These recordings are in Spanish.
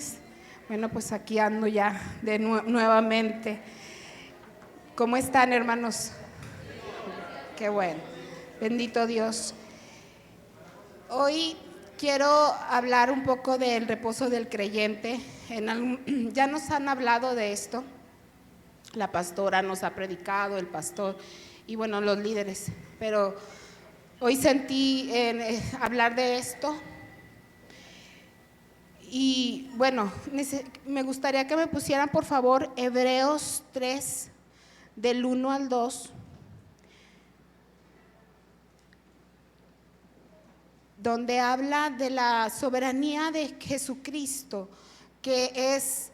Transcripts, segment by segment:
noches. Bueno, pues aquí ando ya nuevamente. ¿Cómo están, hermanos? Qué bueno, bendito Dios. Hoy quiero hablar un poco del reposo del creyente. Ya nos han hablado de esto, la pastora nos ha predicado, el pastor y bueno, los líderes, pero hoy sentí hablar de esto. Y bueno, me gustaría que me pusieran por favor Hebreos 3, del 1 al 2, donde habla de la soberanía de Jesucristo, que es,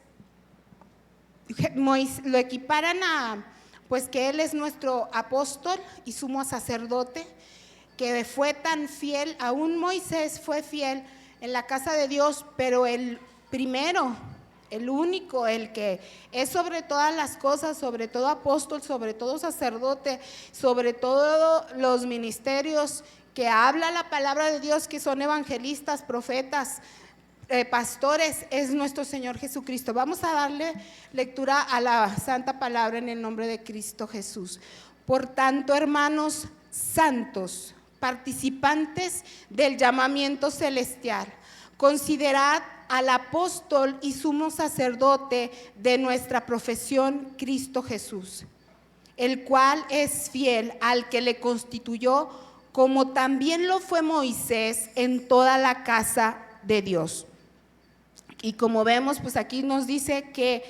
lo equiparan a, pues que Él es nuestro apóstol y sumo sacerdote, que fue tan fiel, aún Moisés fue fiel en la casa de Dios, pero el primero, el único, el que es sobre todas las cosas, sobre todo apóstol, sobre todo sacerdote, sobre todos los ministerios que habla la palabra de Dios, que son evangelistas, profetas, pastores, es nuestro Señor Jesucristo. Vamos a darle lectura a la santa palabra en el nombre de Cristo Jesús. Por tanto, hermanos santos, participantes del llamamiento celestial, considerad al apóstol y sumo sacerdote de nuestra profesión, Cristo Jesús, el cual es fiel al que le constituyó, como también lo fue Moisés en toda la casa de Dios. Y como vemos, pues aquí nos dice que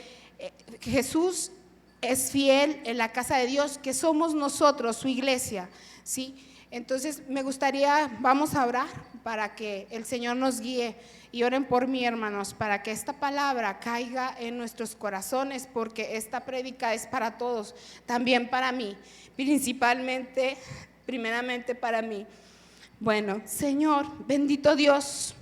Jesús es fiel en la casa de Dios, que somos nosotros, su iglesia, ¿sí? Entonces me gustaría, vamos a orar para que el Señor nos guíe, y oren por mí, hermanos, para que esta palabra caiga en nuestros corazones, porque esta prédica es para todos, también para mí, primeramente para mí. Bueno, Señor, bendito Dios,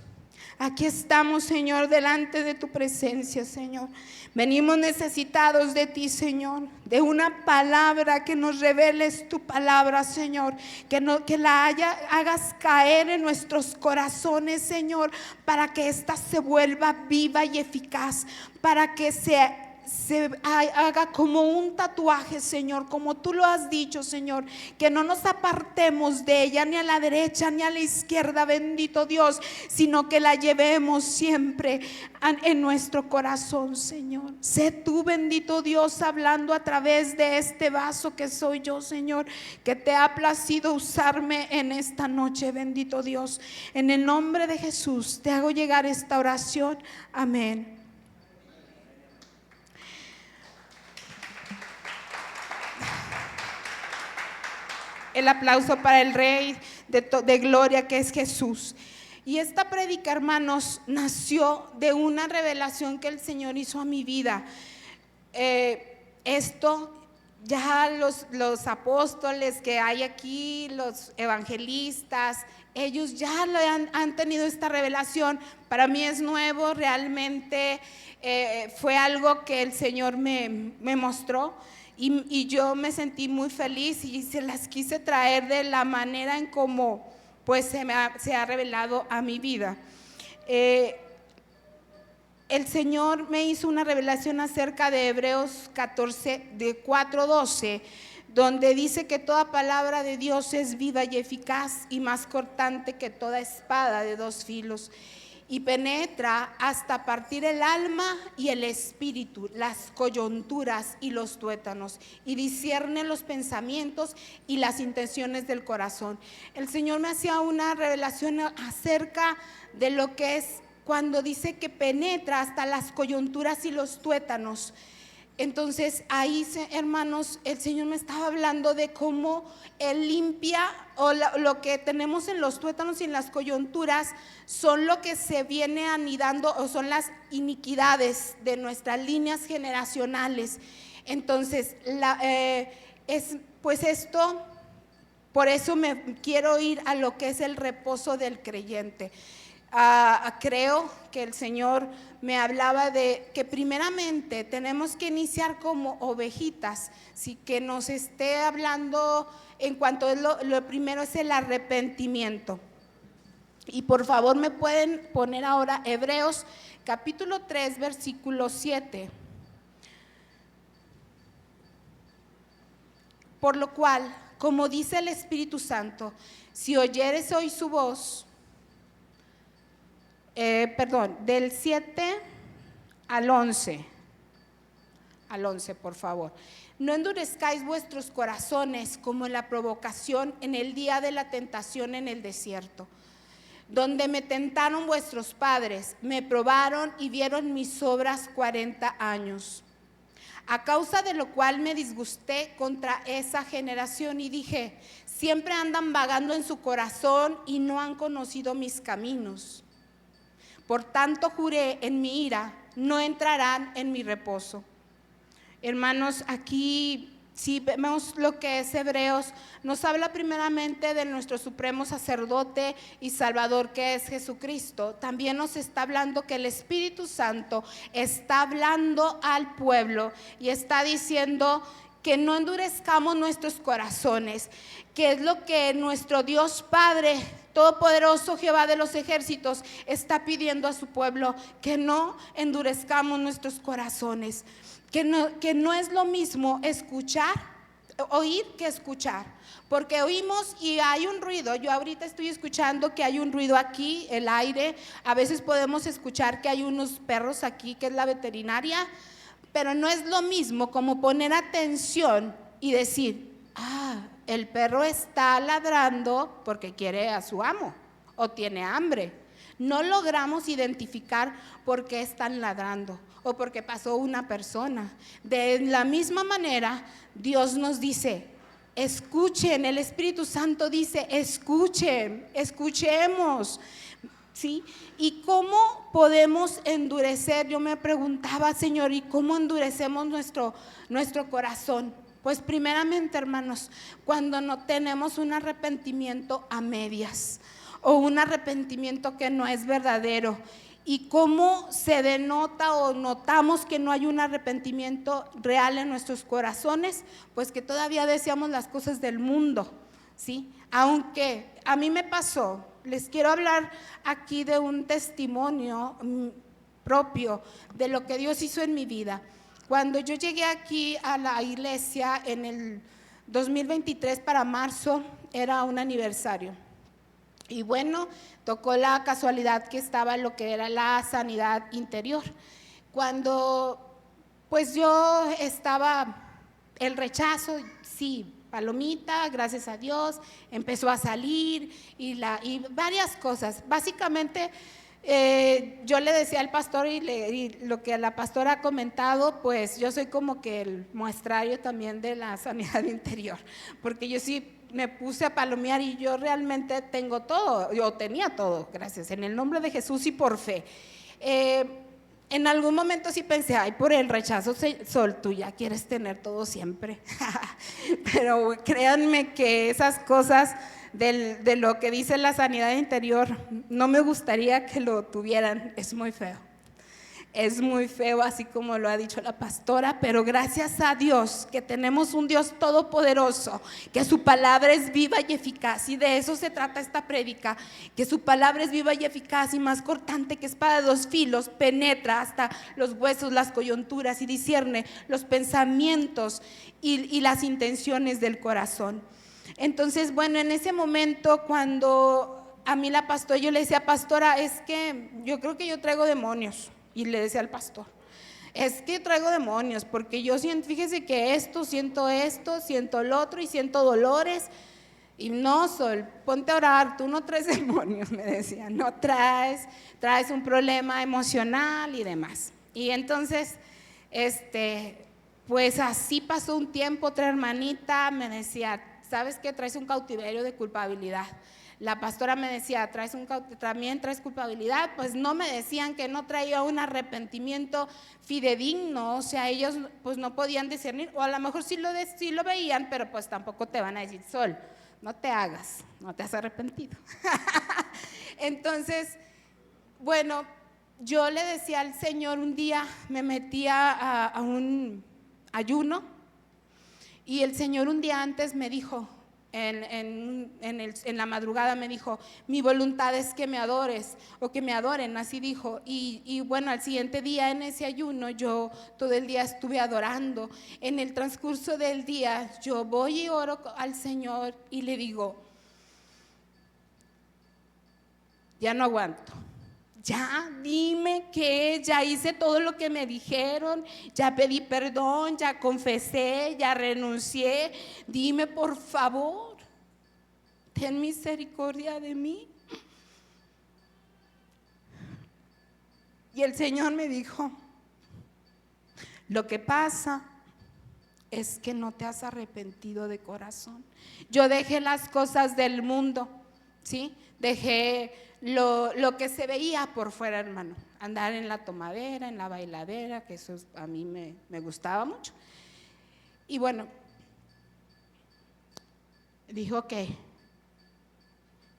aquí estamos, Señor, delante de tu presencia, Señor. Venimos necesitados de ti, Señor, de una palabra, que nos reveles tu palabra, Señor, que la hagas caer en nuestros corazones, Señor, para que ésta se vuelva viva y eficaz, para que se haga como un tatuaje, Señor, como tú lo has dicho, Señor, que no nos apartemos de ella ni a la derecha ni a la izquierda, bendito Dios, sino que la llevemos siempre en nuestro corazón, Señor. Sé tú, bendito Dios, hablando a través de este vaso que soy yo, Señor, que te ha placido usarme en esta noche, bendito Dios. En el nombre de Jesús te hago llegar esta oración, amén. El aplauso para el Rey de gloria, que es Jesús. Y esta prédica, hermanos, nació de una revelación que el Señor hizo a mi vida. Esto ya los apóstoles que hay aquí, los evangelistas, ellos ya han tenido esta revelación. Para mí es nuevo, realmente fue algo que el Señor me mostró. Y yo me sentí muy feliz y se las quise traer de la manera en cómo pues se ha revelado a mi vida. El Señor me hizo una revelación acerca de Hebreos 14, de 4:12, donde dice que toda palabra de Dios es viva y eficaz y más cortante que toda espada de dos filos, y penetra hasta partir el alma y el espíritu, las coyunturas y los tuétanos, y discierne los pensamientos y las intenciones del corazón. El Señor me hacía una revelación acerca de lo que es cuando dice que penetra hasta las coyunturas y los tuétanos. Entonces ahí, hermanos, el Señor me estaba hablando de cómo Él limpia, o lo que tenemos en los tuétanos y en las coyunturas son lo que se viene anidando, o son las iniquidades de nuestras líneas generacionales. Entonces pues esto, por eso me quiero ir a lo que es el reposo del creyente. Creo que el Señor me hablaba de que primeramente tenemos que iniciar como ovejitas, sí, que nos esté hablando en cuanto a lo primero es el arrepentimiento. Y por favor me pueden poner ahora Hebreos capítulo 3, versículo 7. Por lo cual, como dice el Espíritu Santo, si oyeres hoy su voz, del 7 al 11, por favor. No endurezcáis vuestros corazones como en la provocación en el día de la tentación en el desierto, donde me tentaron vuestros padres, me probaron y vieron mis obras 40 años. A causa de lo cual me disgusté contra esa generación y dije, siempre andan vagando en su corazón y no han conocido mis caminos. Por tanto juré en mi ira, no entrarán en mi reposo. Hermanos, aquí si vemos lo que es Hebreos, nos habla primeramente de nuestro supremo sacerdote y salvador que es Jesucristo. También nos está hablando que el Espíritu Santo está hablando al pueblo y está diciendo que no endurezcamos nuestros corazones, que es lo que nuestro Dios Padre Todopoderoso, Jehová de los ejércitos, está pidiendo a su pueblo, que no endurezcamos nuestros corazones. Que no es lo mismo oír que escuchar, porque oímos y hay un ruido. Yo ahorita estoy escuchando que hay un ruido aquí, el aire, a veces podemos escuchar que hay unos perros aquí, que es la veterinaria, pero no es lo mismo como poner atención y decir, el perro está ladrando porque quiere a su amo o tiene hambre. No logramos identificar por qué están ladrando o porque pasó una persona. De la misma manera, Dios nos dice, escuchen, el Espíritu Santo dice, escuchemos, ¿sí? ¿Y cómo podemos endurecer? Yo me preguntaba, Señor, ¿y cómo endurecemos nuestro corazón? Pues primeramente, hermanos, cuando no tenemos un arrepentimiento a medias o un arrepentimiento que no es verdadero. ¿Y cómo se denota o notamos que no hay un arrepentimiento real en nuestros corazones? Pues que todavía deseamos las cosas del mundo, ¿sí? Aunque a mí me pasó, les quiero hablar aquí de un testimonio propio de lo que Dios hizo en mi vida. Cuando yo llegué aquí a la iglesia en el 2023 para marzo, era un aniversario. Y bueno, tocó la casualidad que estaba en lo que era la sanidad interior. Cuando pues yo estaba, el rechazo, sí, palomita, gracias a Dios, empezó a salir y varias cosas. Básicamente yo le decía al pastor y lo que la pastora ha comentado, pues yo soy como que el muestrario también de la sanidad interior, porque yo sí me puse a palomear y yo realmente tengo todo, yo tenía todo, gracias, en el nombre de Jesús y por fe. En algún momento sí pensé, por el rechazo, Sol, tú ya quieres tener todo siempre. Pero créanme que esas cosas de lo que dice la sanidad interior, no me gustaría que lo tuvieran, es muy feo. Es muy feo, así como lo ha dicho la pastora, pero gracias a Dios que tenemos un Dios todopoderoso, que su palabra es viva y eficaz, y de eso se trata esta prédica, que su palabra es viva y eficaz y más cortante que espada de dos filos, penetra hasta los huesos, las coyunturas y discierne los pensamientos y las intenciones del corazón. Entonces, bueno, en ese momento cuando a mí la pastora, yo le decía, pastora, es que yo creo que yo traigo demonios. Y le decía al pastor, es que traigo demonios, porque yo siento, fíjese que siento lo otro y siento dolores. Y no, Sol, ponte a orar, tú no traes demonios, me decía, no traes un problema emocional y demás. Y entonces, pues así pasó un tiempo. Otra hermanita me decía, ¿sabes qué? Traes un cautiverio de culpabilidad. La pastora me decía, también traes culpabilidad. Pues no me decían que no traía un arrepentimiento fidedigno, o sea, ellos pues no podían discernir, o a lo mejor sí lo veían, pero pues tampoco te van a decir, Sol, no te hagas, no te has arrepentido. Entonces, bueno, yo le decía al Señor, un día me metía a un ayuno y el Señor un día antes me dijo, en la madrugada me dijo: mi voluntad es que me adores o que me adoren, así dijo. Y bueno, al siguiente día en ese ayuno yo todo el día estuve adorando. En el transcurso del día yo voy y oro al Señor y le digo: ya no aguanto. Ya dime que ya hice todo lo que me dijeron, ya pedí perdón, ya confesé, ya renuncié. Dime por favor, ten misericordia de mí. Y el Señor me dijo: lo que pasa es que no te has arrepentido de corazón. Yo dejé las cosas del mundo, ¿sí? Dejé lo que se veía por fuera, hermano. Andar en la tomadera, en la bailadera, que eso a mí me gustaba mucho. Y bueno, dijo que,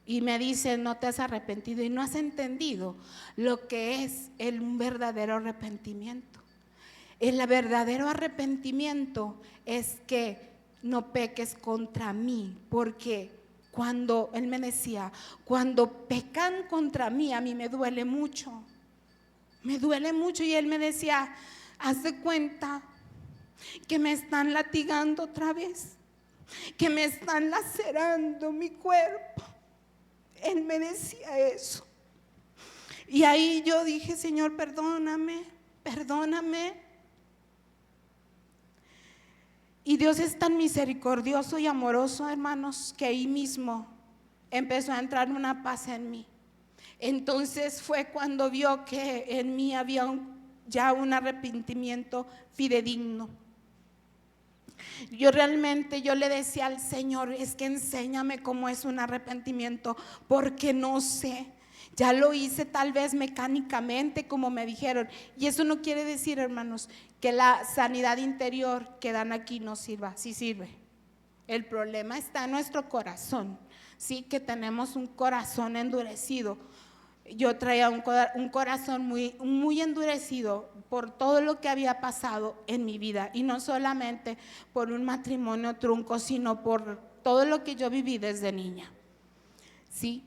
y me dice: no te has arrepentido y no has entendido lo que es un verdadero arrepentimiento. El verdadero arrepentimiento es que no peques contra mí, porque cuando él me decía: cuando pecan contra mí, a mí me duele mucho, y él me decía: haz de cuenta que me están latigando otra vez, que me están lacerando mi cuerpo. Él me decía eso. Y ahí yo dije: Señor, perdóname. Y Dios es tan misericordioso y amoroso, hermanos, que ahí mismo empezó a entrar una paz en mí. Entonces fue cuando vio que en mí había ya un arrepentimiento fidedigno. Yo le decía al Señor: es que enséñame cómo es un arrepentimiento, porque no sé. Ya lo hice tal vez mecánicamente, como me dijeron. Y eso no quiere decir, hermanos, que la sanidad interior que dan aquí no sirva. Sí sirve. El problema está en nuestro corazón, sí, que tenemos un corazón endurecido. Yo traía un corazón muy endurecido por todo lo que había pasado en mi vida, y no solamente por un matrimonio trunco, sino por todo lo que yo viví desde niña. Sí.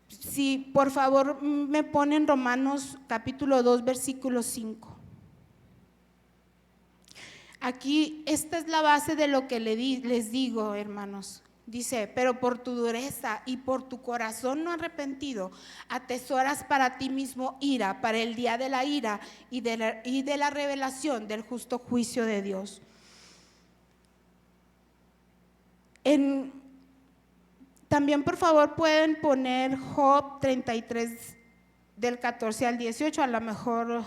Si por favor me ponen Romanos capítulo 2 versículo 5. Aquí esta es la base de lo que les digo, hermanos. Dice: pero por tu dureza y por tu corazón no arrepentido, atesoras para ti mismo ira, para el día de la ira y de la revelación del justo juicio de Dios. También por favor pueden poner Job 33 del 14 al 18, a lo mejor,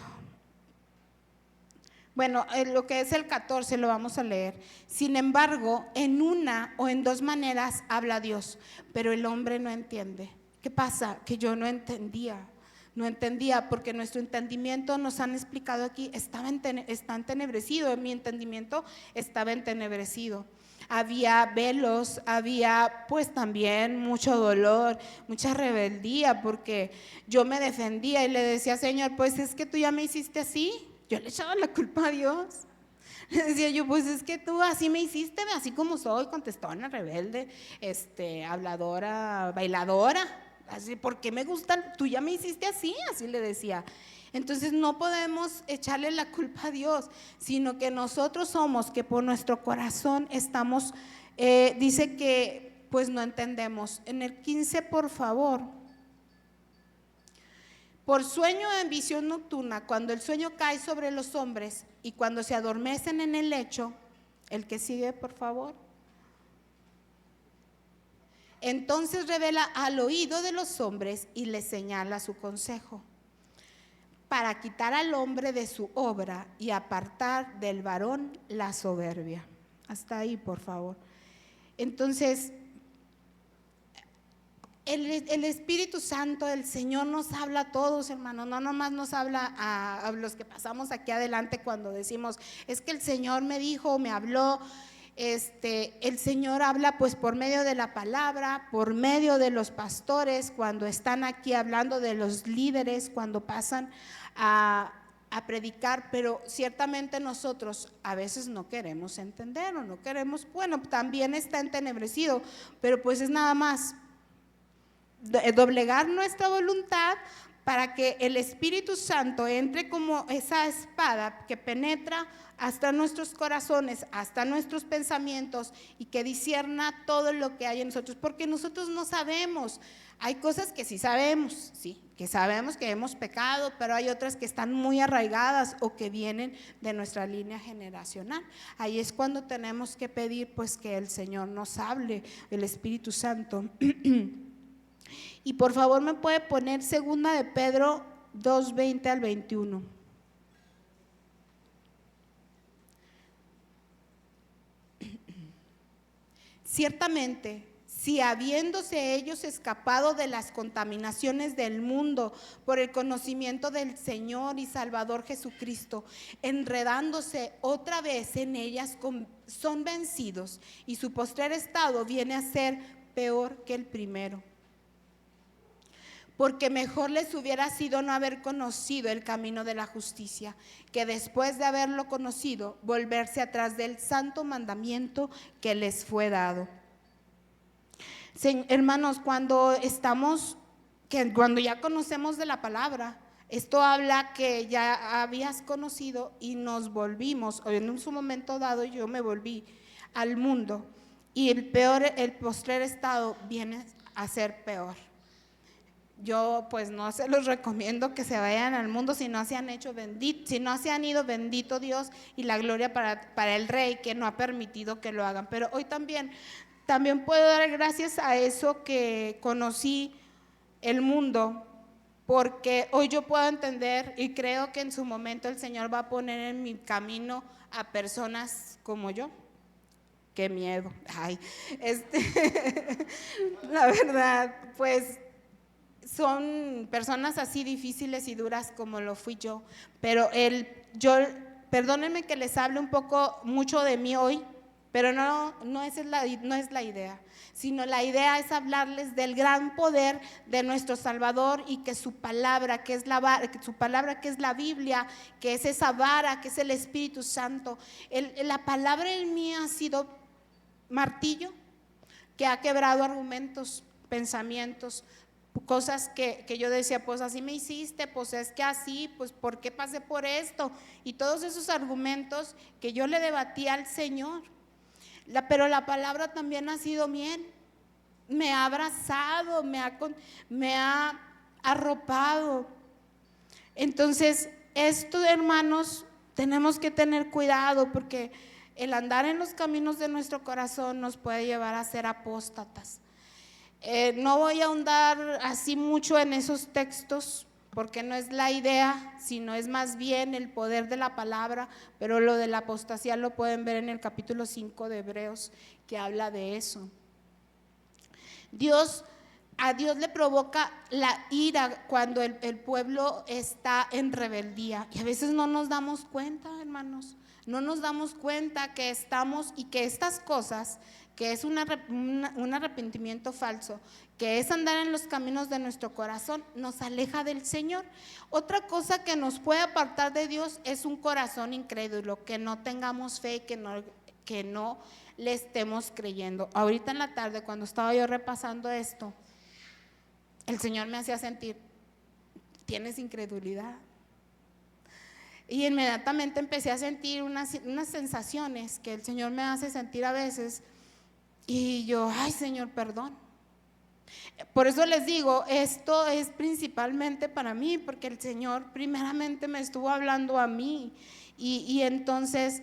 bueno, lo que es el 14 lo vamos a leer. Sin embargo, en una o en dos maneras habla Dios, pero el hombre no entiende. ¿Qué pasa? Que yo no entendía porque nuestro entendimiento, nos han explicado aquí, está entenebrecido. Mi entendimiento estaba entenebrecido. Había velos, había pues también mucho dolor, mucha rebeldía, porque yo me defendía y le decía: Señor, pues es que tú ya me hiciste así. Yo le echaba la culpa a Dios. Le decía yo: pues es que tú así me hiciste, así como soy, contestona, rebelde, habladora, bailadora. Así, ¿por qué me gustan? Tú ya me hiciste así le decía. Entonces no podemos echarle la culpa a Dios, sino que nosotros somos que por nuestro corazón estamos, dice que pues no entendemos. En el 15, por favor. Por sueño en visión nocturna, cuando el sueño cae sobre los hombres y cuando se adormecen en el lecho. El que sigue, por favor. Entonces revela al oído de los hombres y les señala su consejo, para quitar al hombre de su obra y apartar del varón la soberbia. Hasta ahí, por favor. Entonces, el Espíritu Santo del Señor nos habla a todos, hermanos. No nomás nos habla a los que pasamos aquí adelante cuando decimos: es que el Señor me dijo, me habló. El Señor habla pues por medio de la palabra, por medio de los pastores, cuando están aquí hablando de los líderes, cuando pasan a predicar, pero ciertamente nosotros a veces no queremos entender o no queremos, bueno, también está entenebrecido, pero pues es nada más doblegar nuestra voluntad para que el Espíritu Santo entre como esa espada que penetra hasta nuestros corazones, hasta nuestros pensamientos, y que discierna todo lo que hay en nosotros, porque nosotros no sabemos. Hay cosas que sí sabemos, sí, que sabemos que hemos pecado, pero hay otras que están muy arraigadas o que vienen de nuestra línea generacional. Ahí es cuando tenemos que pedir pues que el Señor nos hable, el Espíritu Santo. Y por favor me puede poner 2 de Pedro 2:20 al 21. Ciertamente, si habiéndose ellos escapado de las contaminaciones del mundo por el conocimiento del Señor y Salvador Jesucristo, enredándose otra vez en ellas, son vencidos, y su postrer estado viene a ser peor que el primero. Porque mejor les hubiera sido no haber conocido el camino de la justicia, que después de haberlo conocido, volverse atrás del santo mandamiento que les fue dado. Hermanos, cuando ya conocemos de la palabra, esto habla que ya habías conocido y nos volvimos, o en un momento dado yo me volví al mundo, y el postrer estado viene a ser peor. Yo pues no se los recomiendo que se vayan al mundo si no se han ido, bendito Dios y la gloria para el Rey que no ha permitido que lo hagan. Pero hoy también puedo dar gracias a eso que conocí el mundo, porque hoy yo puedo entender y creo que en su momento el Señor va a poner en mi camino a personas como yo. Qué miedo. La verdad, pues son personas así difíciles y duras como lo fui yo, pero perdónenme que les hable mucho de mí hoy, pero no es la idea, sino la idea es hablarles del gran poder de nuestro Salvador, y que su palabra, que es la Biblia, que es esa vara, que es el Espíritu Santo, la palabra en mí ha sido martillo que ha quebrado argumentos, pensamientos, cosas que yo decía, pues así me hiciste, pues es que así, pues ¿por qué pasé por esto? Y todos esos argumentos que yo le debatía al Señor. Pero la palabra también ha sido miel, me ha abrazado, me ha arropado. Entonces, esto, hermanos, tenemos que tener cuidado, porque el andar en los caminos de nuestro corazón nos puede llevar a ser apóstatas. No voy a ahondar así mucho en esos textos, porque no es la idea, sino es más bien el poder de la palabra, pero lo de la apostasía lo pueden ver en el capítulo 5 de Hebreos, que habla de eso. A Dios le provoca la ira cuando el pueblo está en rebeldía, y a veces no nos damos cuenta, hermanos, no nos damos cuenta que estamos, y que estas cosas, que es un arrepentimiento falso, que es andar en los caminos de nuestro corazón, nos aleja del Señor. Otra cosa que nos puede apartar de Dios es un corazón incrédulo, que no tengamos fe, que no le estemos creyendo. Ahorita en la tarde, cuando estaba yo repasando esto, el Señor me hacía sentir, tienes incredulidad. Y inmediatamente empecé a sentir unas sensaciones que el Señor me hace sentir a veces, y yo, ay Señor, perdón. Por eso les digo, esto es principalmente para mí, porque el Señor primeramente me estuvo hablando a mí, y entonces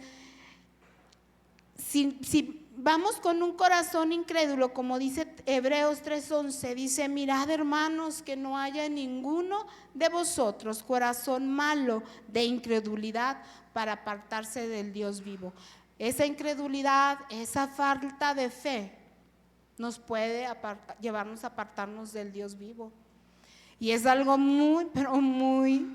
si vamos con un corazón incrédulo, como dice Hebreos 3:11, dice, mirad, hermanos, que no haya en ninguno de vosotros corazón malo de incredulidad para apartarse del Dios vivo. Esa incredulidad, esa falta de fe nos puede llevarnos a apartarnos del Dios vivo, y es algo muy, pero muy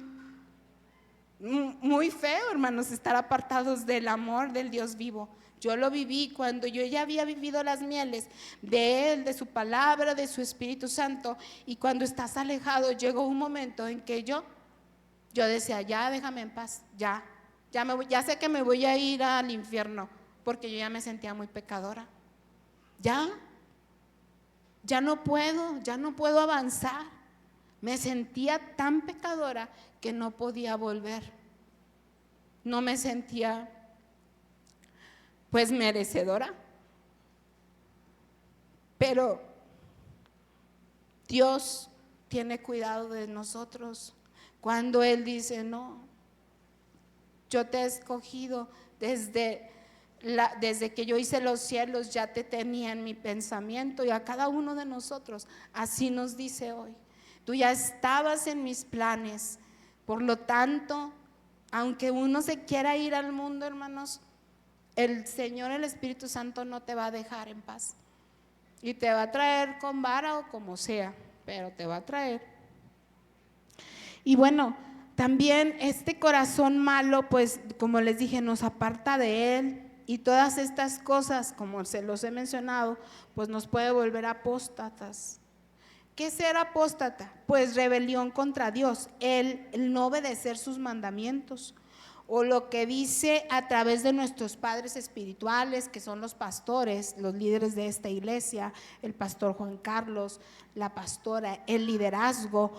feo, hermanos, estar apartados del amor del Dios vivo. Yo lo viví cuando yo ya había vivido las mieles de Él, de su palabra, de su Espíritu Santo, y cuando estás alejado, llegó un momento en que yo Yo decía, ya déjame en paz, ya ya sé que me voy a ir al infierno, porque yo ya me sentía muy pecadora. Ya no puedo avanzar. Me sentía tan pecadora que no podía volver. No me sentía pues merecedora. Pero Dios tiene cuidado de nosotros cuando Él dice, no, yo te he escogido desde que yo hice los cielos, ya te tenía en mi pensamiento, y a cada uno de nosotros así nos dice hoy, tú ya estabas en mis planes. Por lo tanto, aunque uno se quiera ir al mundo, hermanos, el Señor, el Espíritu Santo no te va a dejar en paz, y te va a traer con vara o como sea, pero te va a traer. Y bueno, también este corazón malo, pues como les dije, nos aparta de Él, y todas estas cosas, como se los he mencionado, pues nos puede volver apóstatas. ¿Qué es ser apóstata? Pues rebelión contra Dios, el no obedecer sus mandamientos, o lo que dice a través de nuestros padres espirituales, que son los pastores, los líderes de esta iglesia, el pastor Juan Carlos, la pastora, el liderazgo.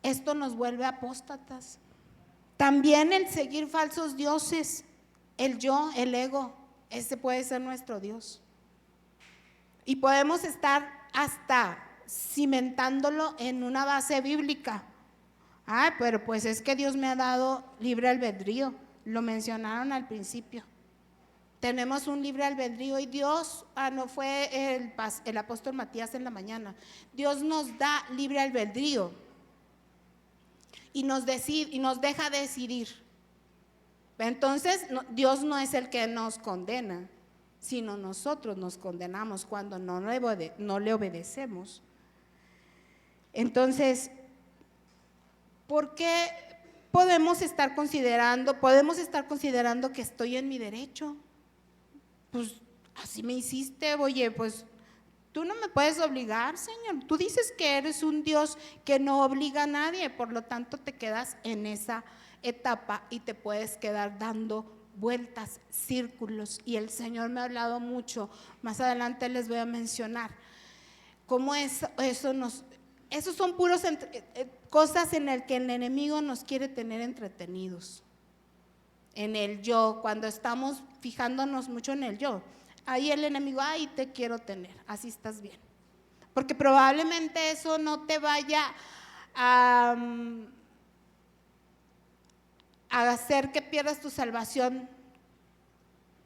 Esto nos vuelve apóstatas. También el seguir falsos dioses, el yo, el ego, ese puede ser nuestro Dios. Y podemos estar hasta cimentándolo en una base bíblica. Pero pues es que Dios me ha dado libre albedrío, lo mencionaron al principio. Tenemos un libre albedrío, y Dios, no fue el apóstol Matías en la mañana, Dios nos da libre albedrío y nos deja decidir. Entonces Dios no es el que nos condena, sino nosotros nos condenamos cuando no le obedecemos. Entonces, ¿por qué podemos estar considerando que estoy en mi derecho? Pues así me hiciste, oye, pues tú no me puedes obligar, Señor. Tú dices que eres un Dios que no obliga a nadie, por lo tanto te quedas en esa etapa y te puedes quedar dando vueltas, círculos. Y el Señor me ha hablado mucho, más adelante les voy a mencionar cómo esos son puros cosas en el que el enemigo nos quiere tener entretenidos, en el yo. Cuando estamos fijándonos mucho en el yo, ahí el enemigo, te quiero tener, así estás bien, porque probablemente eso no te vaya a hacer que pierdas tu salvación,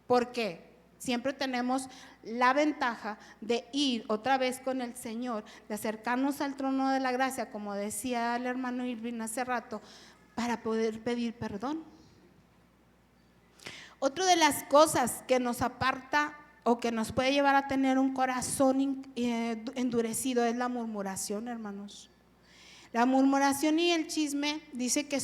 porque siempre tenemos la ventaja de ir otra vez con el Señor, de acercarnos al trono de la gracia, como decía el hermano Irving hace rato, para poder pedir perdón. Otra de las cosas que nos aparta o que nos puede llevar a tener un corazón endurecido es la murmuración, hermanos. La murmuración y el chisme dice que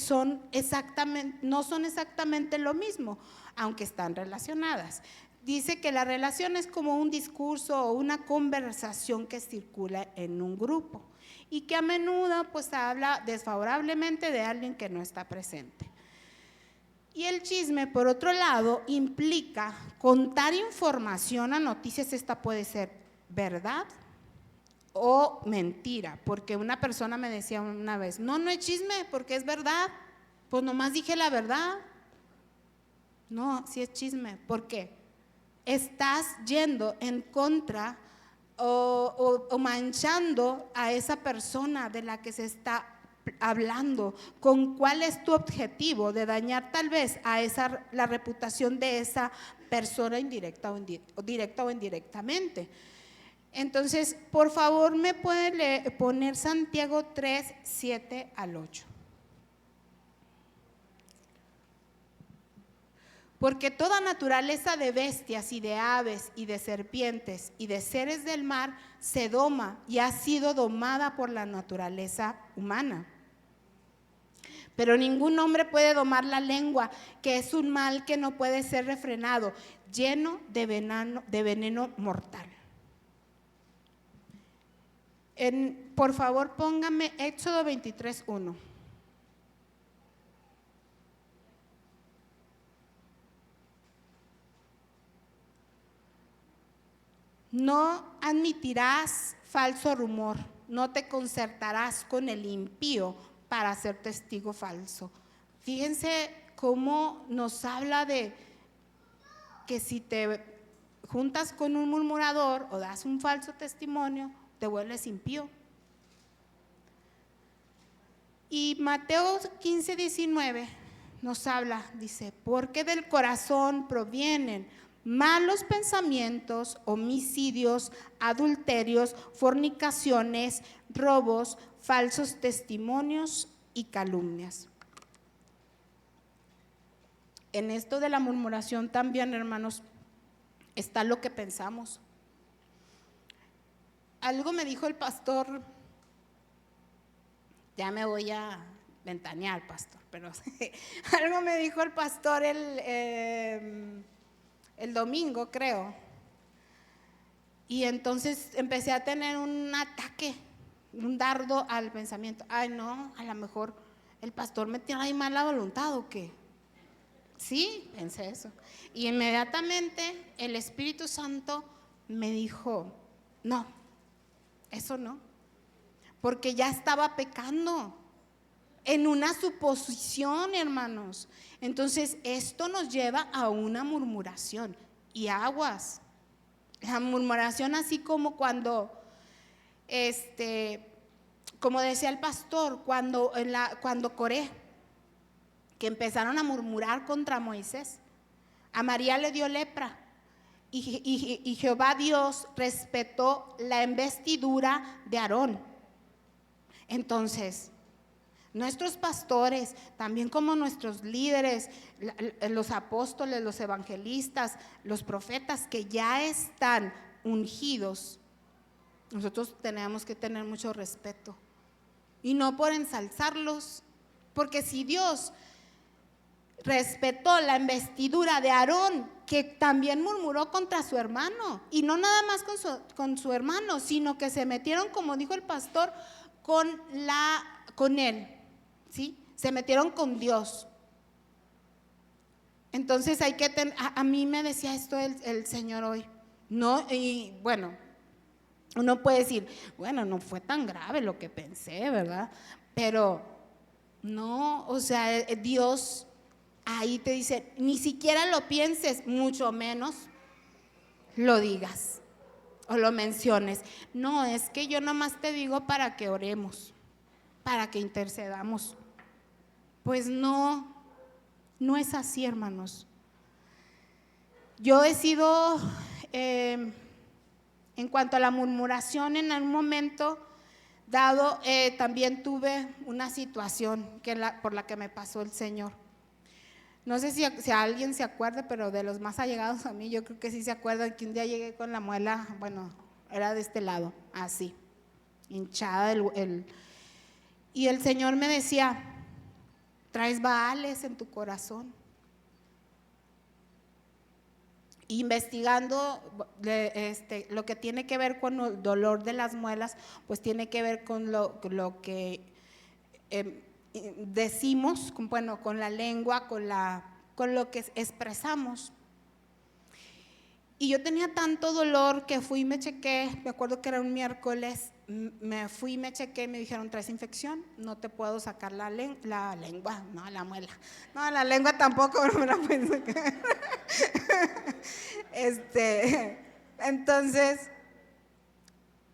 no son exactamente lo mismo, aunque están relacionadas. Dice que la relación es como un discurso o una conversación que circula en un grupo y que a menudo pues habla desfavorablemente de alguien que no está presente. Y el chisme, por otro lado, implica contar información a noticias. Esta puede ser verdad o mentira, porque una persona me decía una vez, no es chisme porque es verdad, pues nomás dije la verdad. No, sí es chisme, ¿por qué? Estás yendo en contra o manchando a esa persona de la que se está hablando. ¿Con cuál es tu objetivo? De dañar tal vez la reputación de esa persona directa o indirectamente. Entonces, por favor, ¿me puede poner Santiago 3, 7 al 8? Porque toda naturaleza de bestias y de aves y de serpientes y de seres del mar se doma y ha sido domada por la naturaleza humana. Pero ningún hombre puede domar la lengua, que es un mal que no puede ser refrenado, lleno de veneno mortal. Por favor, póngame Éxodo 23, 1. no admitirás falso rumor, no te concertarás con el impío para ser testigo falso. Fíjense cómo nos habla de que si te juntas con un murmurador o das un falso testimonio, te vuelves impío. Y Mateo 15:19 nos habla, dice, porque del corazón provienen malos pensamientos, homicidios, adulterios, fornicaciones, robos, falsos testimonios y calumnias. En esto de la murmuración también, hermanos, está lo que pensamos. Algo me dijo el pastor, ya me voy a ventanear, pastor, pero algo me dijo el pastor el domingo, creo. Y entonces empecé a tener un ataque, un dardo al pensamiento. Ay, no, a lo mejor el pastor me tiene ahí mala voluntad o qué. Sí, pensé eso. Y inmediatamente el Espíritu Santo me dijo, no, eso no, porque ya estaba pecando en una suposición, hermanos. Entonces esto nos lleva a una murmuración y aguas. La murmuración, así como cuando, como decía el pastor, cuando Coré, que empezaron a murmurar contra Moisés. A María le dio lepra y Jehová Dios respetó la investidura de Aarón. Entonces, nuestros pastores, también como nuestros líderes, los apóstoles, los evangelistas, los profetas que ya están ungidos, nosotros tenemos que tener mucho respeto y no por ensalzarlos, porque si Dios respetó la investidura de Aarón, que también murmuró contra su hermano, y no nada más con su hermano, sino que se metieron, como dijo el pastor, con él, ¿sí? Se metieron con Dios. Entonces hay que a mí me decía esto el Señor hoy, no, y bueno, uno puede decir, bueno, no fue tan grave lo que pensé, ¿verdad? Pero no, o sea, Dios ahí te dice, ni siquiera lo pienses, mucho menos lo digas o lo menciones. No, es que yo nomás te digo para que oremos, para que intercedamos. Pues no es así, hermanos. Yo he sido, en cuanto a la murmuración, en algún momento dado, también tuve una situación por la que me pasó el Señor. No sé si alguien se acuerda, pero de los más allegados a mí, yo creo que sí se acuerdan que un día llegué con la muela, bueno, era de este lado, así, hinchada, y el Señor me decía, traes Baales en tu corazón. Investigando lo que tiene que ver con el dolor de las muelas, pues tiene que ver con lo que decimos, bueno, con la lengua, con lo que expresamos. Y yo tenía tanto dolor que fui y me chequé, me acuerdo que era un miércoles, me fui y me chequé, me dijeron, traes infección, no te puedo sacar la lengua, no, la muela, no, la lengua tampoco, no me la pueden sacar. Entonces,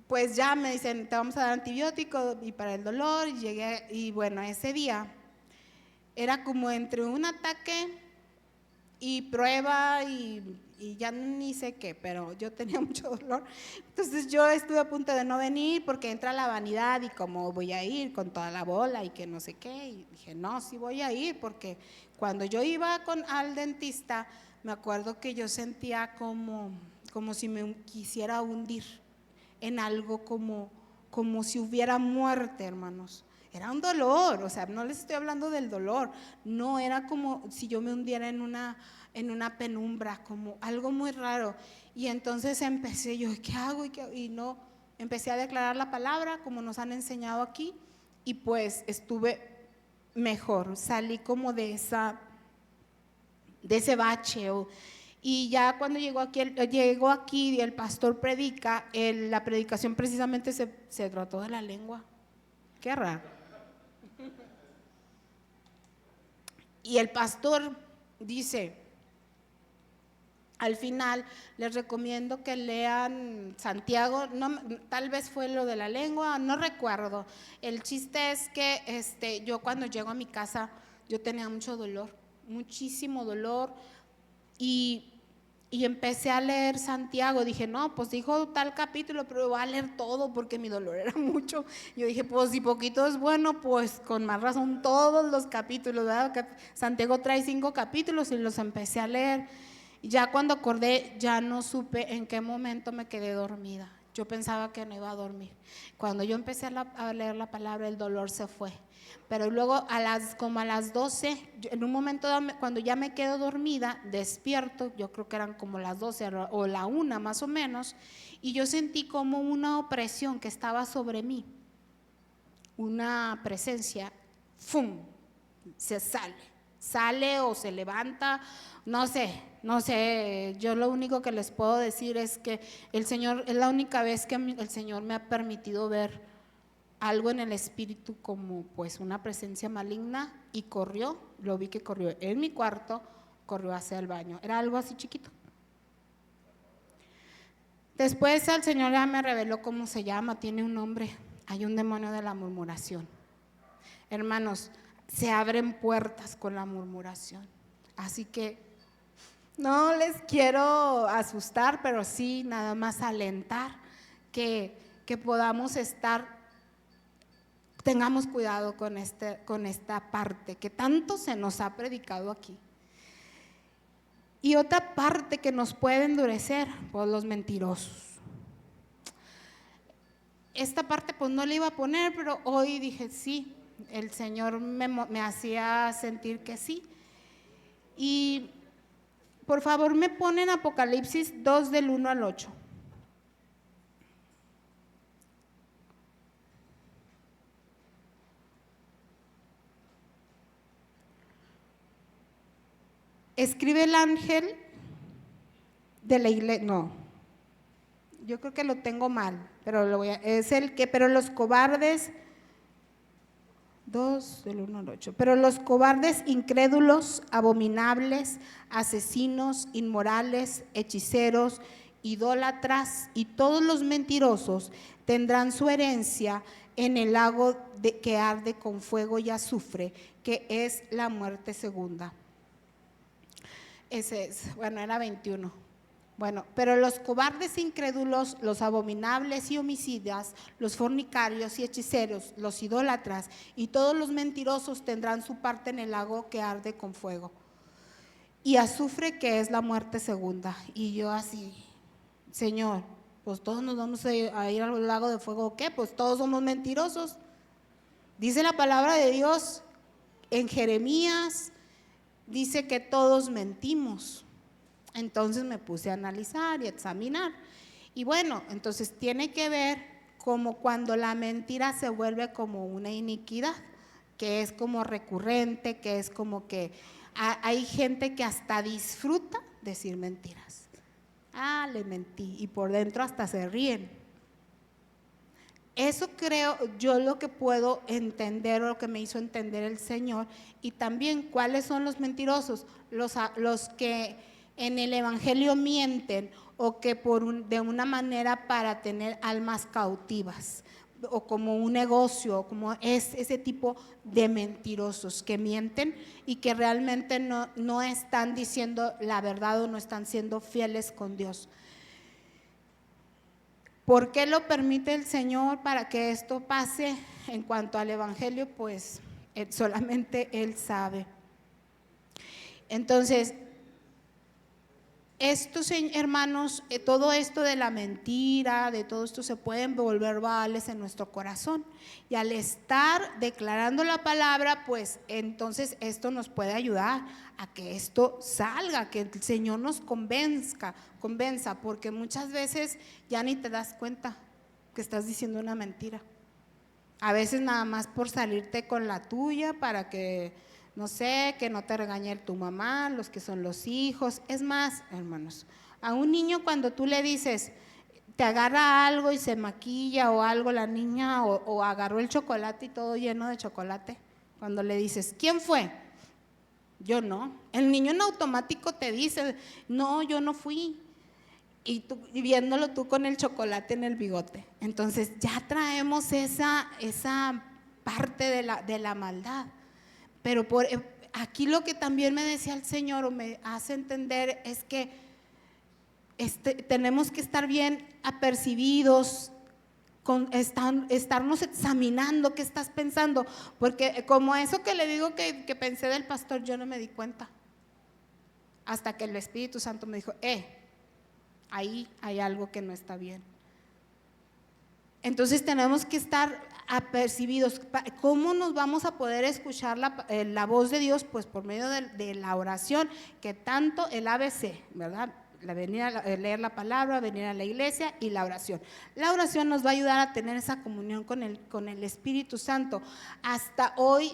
pues ya me dicen, te vamos a dar antibiótico y para el dolor, y llegué, y bueno, ese día era como entre un ataque y prueba y ya ni sé qué, pero yo tenía mucho dolor. Entonces yo estuve a punto de no venir porque entra la vanidad y como voy a ir con toda la bola y que no sé qué, y dije, no, sí voy a ir, porque cuando yo iba al dentista, me acuerdo que yo sentía como si me quisiera hundir en algo como si hubiera muerte, hermanos. Era un dolor, o sea, no les estoy hablando del dolor, no, era como si yo me hundiera en una penumbra, como algo muy raro. Y entonces empecé yo, ¿qué hago? Y no, empecé a declarar la palabra como nos han enseñado aquí, y pues estuve mejor, salí como de ese bache, Y ya cuando llegó aquí y el pastor predica, la predicación precisamente se trató de la lengua. Qué raro. Y el pastor dice, al final les recomiendo que lean Santiago, no, tal vez fue lo de la lengua, no recuerdo. El chiste es que yo cuando llego a mi casa, yo tenía mucho dolor, muchísimo dolor, y empecé a leer Santiago. Dije, no, pues dijo tal capítulo, pero voy a leer todo porque mi dolor era mucho. Yo dije, pues si poquito es bueno, pues con más razón todos los capítulos, ¿verdad? Santiago trae 5 capítulos y los empecé a leer. Y ya cuando acordé, ya no supe en qué momento me quedé dormida. Yo pensaba que no iba a dormir. Cuando yo empecé a leer la palabra, el dolor se fue. Pero luego como a las 12, en un momento cuando ya me quedo dormida, despierto, yo creo que eran como las 12 o la 1 más o menos, y yo sentí como una opresión que estaba sobre mí, una presencia, ¡fum!, se sale o se levanta, no sé, yo lo único que les puedo decir es que el Señor, es la única vez que el Señor me ha permitido ver algo en el espíritu como pues una presencia maligna, y corrió, lo vi que corrió en mi cuarto, corrió hacia el baño, era algo así chiquito. Después el Señor ya me reveló cómo se llama, tiene un nombre, hay un demonio de la murmuración. Hermanos, se abren puertas con la murmuración, así que no les quiero asustar, pero sí nada más alentar que podamos tengamos cuidado con esta parte que tanto se nos ha predicado aquí. Y otra parte que nos puede endurecer, pues los mentirosos. Esta parte pues no la iba a poner, pero hoy dije sí, el Señor me hacía sentir que sí. Y por favor me ponen Apocalipsis 2 del 1 al 8. Escribe el ángel de la iglesia, no, yo creo que lo tengo mal, pero pero los cobardes, 2 del 1 al 8, pero los cobardes, incrédulos, abominables, asesinos, inmorales, hechiceros, idólatras y todos los mentirosos tendrán su herencia en el lago que arde con fuego y azufre, que es la muerte segunda. Ese es, bueno, era 21. Bueno, pero los cobardes incrédulos, los abominables y homicidas, los fornicarios y hechiceros, los idólatras y todos los mentirosos tendrán su parte en el lago que arde con fuego y azufre, que es la muerte segunda. Y yo así, Señor, pues todos nos vamos a ir al lago de fuego, ¿o qué? Pues todos somos mentirosos. Dice la palabra de Dios en Jeremías, dice que todos mentimos. Entonces me puse a analizar y a examinar. Y bueno, entonces tiene que ver como cuando la mentira se vuelve como una iniquidad, que es como recurrente, que es como que hay gente que hasta disfruta decir mentiras. Ah, le mentí, y por dentro hasta se ríen. Eso creo yo lo que puedo entender, o lo que me hizo entender el Señor. Y también, ¿cuáles son los mentirosos? Los que en el evangelio mienten, o que de una manera para tener almas cautivas, o como un negocio, como es ese tipo de mentirosos que mienten y que realmente no están diciendo la verdad, o no están siendo fieles con Dios. ¿Por qué lo permite el Señor para que esto pase? En cuanto al evangelio, pues solamente Él sabe. Entonces, estos hermanos, todo esto de la mentira, de todo esto se pueden volver vales en nuestro corazón, y al estar declarando la palabra, pues entonces esto nos puede ayudar a que esto salga, que el Señor nos convenza, porque muchas veces ya ni te das cuenta que estás diciendo una mentira. A veces nada más por salirte con la tuya, para que No sé, que no te regañe tu mamá, los que son los hijos. Es más, hermanos, a un niño cuando tú le dices, te agarra algo y se maquilla o algo la niña, o agarró el chocolate y todo lleno de chocolate, cuando le dices, ¿quién fue? Yo no. El niño en automático te dice, no, yo no fui. Y viéndolo tú con el chocolate en el bigote. Entonces ya traemos esa parte de la maldad. Pero aquí lo que también me decía el Señor o me hace entender es que tenemos que estar bien apercibidos, estarnos examinando qué estás pensando, porque como eso que le digo que pensé del pastor, yo no me di cuenta hasta que el Espíritu Santo me dijo, ahí hay algo que no está bien. Entonces tenemos que estar apercibidos. ¿Cómo nos vamos a poder escuchar la voz de Dios? Pues por medio de la oración, que tanto el ABC, ¿verdad? Venir a leer la palabra, venir a la iglesia y la oración. La oración nos va a ayudar a tener esa comunión con el Espíritu Santo. Hasta hoy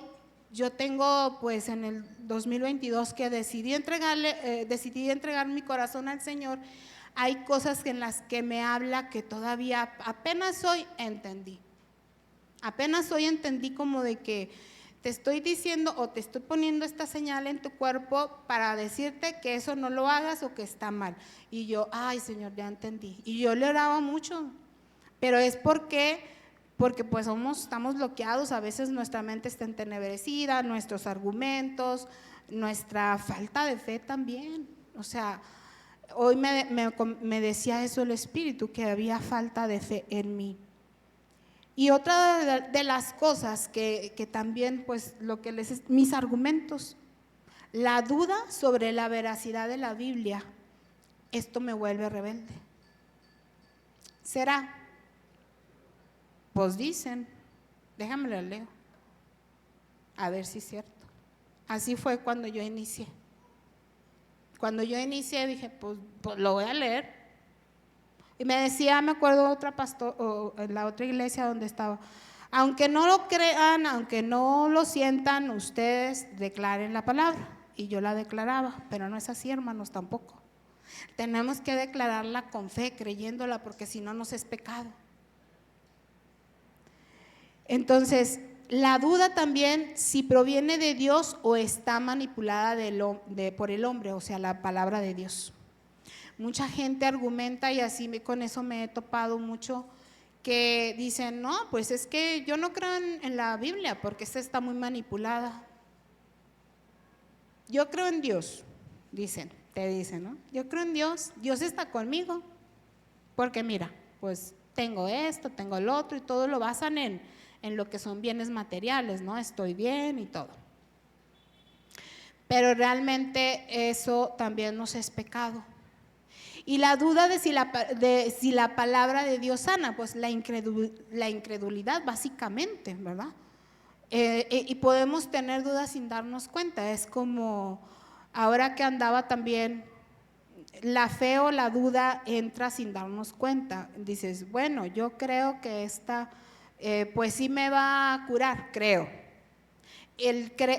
yo tengo, pues en el 2022 que decidí entregar mi corazón al Señor. Hay cosas en las que me habla que todavía apenas hoy entendí. Apenas hoy entendí como de que te estoy diciendo o te estoy poniendo esta señal en tu cuerpo para decirte que eso no lo hagas o que está mal. Y yo, ay Señor, ya entendí. Y yo le oraba mucho, pero es porque pues estamos bloqueados, a veces nuestra mente está entenebrecida, nuestros argumentos, nuestra falta de fe también. O sea, hoy me decía eso el Espíritu, que había falta de fe en mí. Y otra de las cosas que también, pues mis argumentos, la duda sobre la veracidad de la Biblia, esto me vuelve rebelde. ¿Será? Pues dicen, déjame lo leo, a ver si es cierto. Así fue cuando yo inicié. Cuando yo inicié dije, pues lo voy a leer. Y me decía, me acuerdo otra pastor, o en la otra iglesia donde estaba, aunque no lo crean, aunque no lo sientan, ustedes declaren la palabra. Y yo la declaraba, pero no es así, hermanos, tampoco. Tenemos que declararla con fe, creyéndola, porque si no nos es pecado. Entonces, la duda también si proviene de Dios o está manipulada por el hombre, o sea, la palabra de Dios. Mucha gente argumenta, y así con eso me he topado mucho, que dicen, no, pues es que yo no creo en la Biblia porque esta está muy manipulada. Yo creo en Dios, te dicen, ¿no? Yo creo en Dios, Dios está conmigo, porque mira, pues tengo esto, tengo el otro, y todo lo basan en lo que son bienes materiales, ¿no? Estoy bien y todo. Pero realmente eso también nos es pecado. Y la duda de si la palabra de Dios sana, pues la incredulidad básicamente, ¿verdad? Y podemos tener dudas sin darnos cuenta. Es como ahora que andaba también, la fe o la duda entra sin darnos cuenta. Dices, bueno, yo creo que esta, pues sí me va a curar, creo.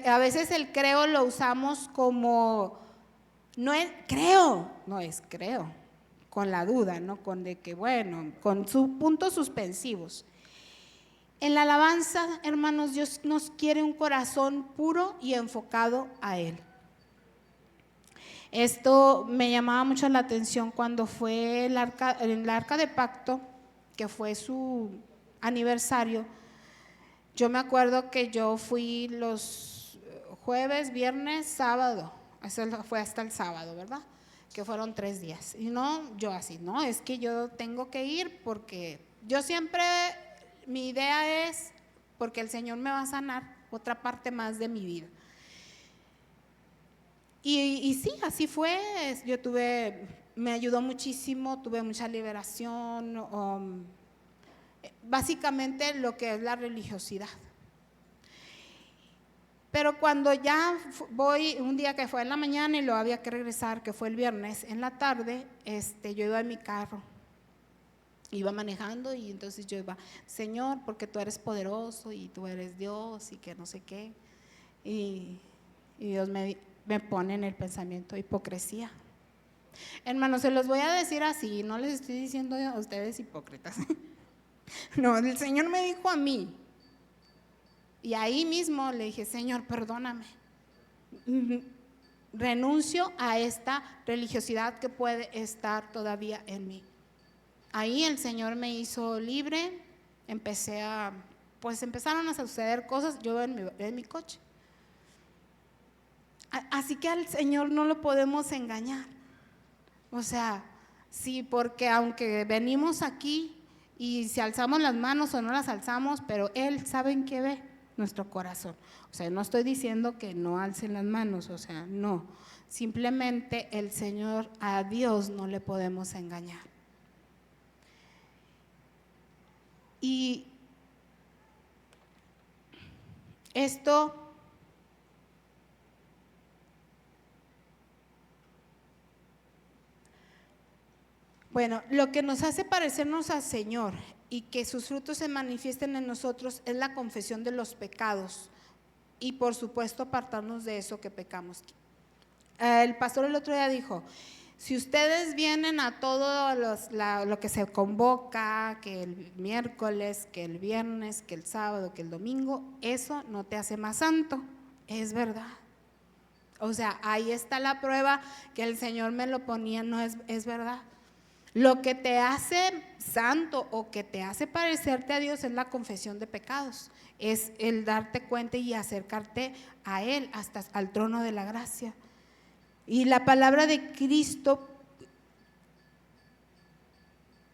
A veces el creo lo usamos como, no es creo, no es creo, con la duda, ¿no? Con de que bueno, con sus puntos suspensivos. En la alabanza, hermanos, Dios nos quiere un corazón puro y enfocado a Él. Esto me llamaba mucho la atención cuando fue el arca de pacto, que fue su aniversario. Yo me acuerdo que yo fui los jueves, viernes, sábado, eso fue hasta el sábado, ¿verdad? Que fueron 3 días. Y no, yo así, no, es que yo tengo que ir porque yo siempre, mi idea es, porque el Señor me va a sanar otra parte más de mi vida. Y sí, así fue. Me ayudó muchísimo, tuve mucha liberación, básicamente lo que es la religiosidad. Pero cuando ya voy, un día que fue en la mañana y luego había que regresar, que fue el viernes, en la tarde, yo iba en mi carro, iba manejando, y entonces yo iba, Señor, porque tú eres poderoso y tú eres Dios y que no sé qué. Y Y Dios me pone en el pensamiento hipocresía. Hermanos, se los voy a decir así, no les estoy diciendo a ustedes hipócritas. No, el Señor me dijo a mí. Y ahí mismo le dije, Señor, perdóname. Renuncio a esta religiosidad que puede estar todavía en mí. Ahí el Señor me hizo libre, empezaron a suceder cosas, yo en mi coche. Así que al Señor no lo podemos engañar. O sea, sí, porque aunque venimos aquí y si alzamos las manos o no las alzamos, pero Él sabe en qué ve nuestro corazón. O sea, no estoy diciendo que no alcen las manos, o sea, no. Simplemente el Señor, a Dios no le podemos engañar. Y esto bueno, lo que nos hace parecernos al Señor y que sus frutos se manifiesten en nosotros es la confesión de los pecados y por supuesto apartarnos de eso que pecamos. El pastor el otro día dijo, si ustedes vienen a todo lo que se convoca, que el miércoles, que el viernes, que el sábado, que el domingo, eso no te hace más santo, es verdad. O sea, ahí está la prueba que el Señor me lo ponía, no es verdad. Lo que te hace santo o que te hace parecerte a Dios es la confesión de pecados, es el darte cuenta y acercarte a Él hasta al trono de la gracia. Y la palabra de Cristo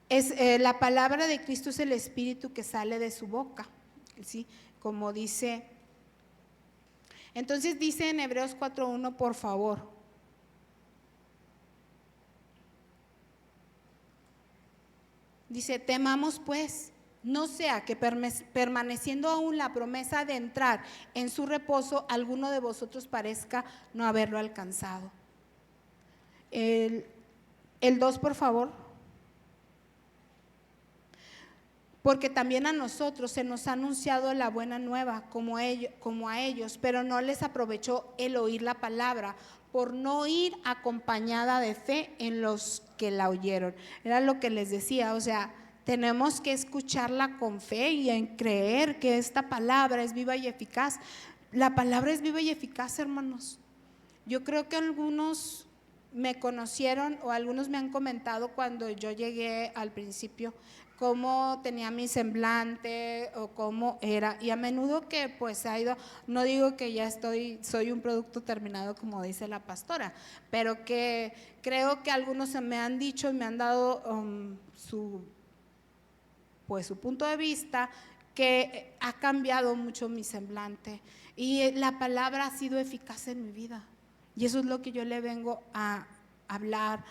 es el espíritu que sale de su boca, ¿sí? Como dice, entonces dice en Hebreos 4:1, por favor. Dice, temamos pues, no sea que permaneciendo aún la promesa de entrar en su reposo, alguno de vosotros parezca no haberlo alcanzado. El 2, por favor. Porque también a nosotros se nos ha anunciado la buena nueva como a ellos, pero no les aprovechó el oír la palabra, por no ir acompañada de fe en los que la oyeron. Era lo que les decía, o sea, tenemos que escucharla con fe y en creer que esta palabra es viva y eficaz. La palabra es viva y eficaz, hermanos. Yo creo que algunos me conocieron o algunos me han comentado cuando yo llegué al principio cómo tenía mi semblante o cómo era, y a menudo que pues ha ido, no digo que ya soy un producto terminado como dice la pastora, pero que creo que algunos me han dicho y me han dado su punto de vista, que ha cambiado mucho mi semblante y la palabra ha sido eficaz en mi vida. Y eso es lo que yo le vengo a hablar,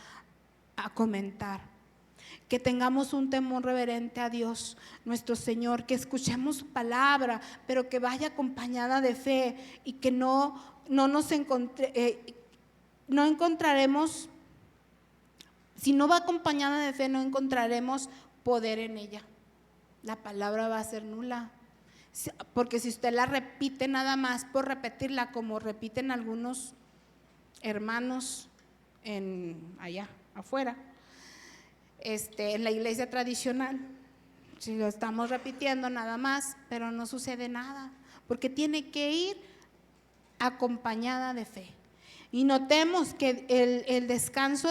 a comentar. Que tengamos un temor reverente a Dios, nuestro Señor, que escuchemos su palabra, pero que vaya acompañada de fe y que no encontraremos, si no va acompañada de fe, no encontraremos poder en ella. La palabra va a ser nula. Porque si usted la repite nada más por repetirla, como repiten algunos hermanos allá afuera, en la iglesia tradicional, si lo estamos repitiendo nada más, pero no sucede nada, porque tiene que ir acompañada de fe. Y notemos que el descanso,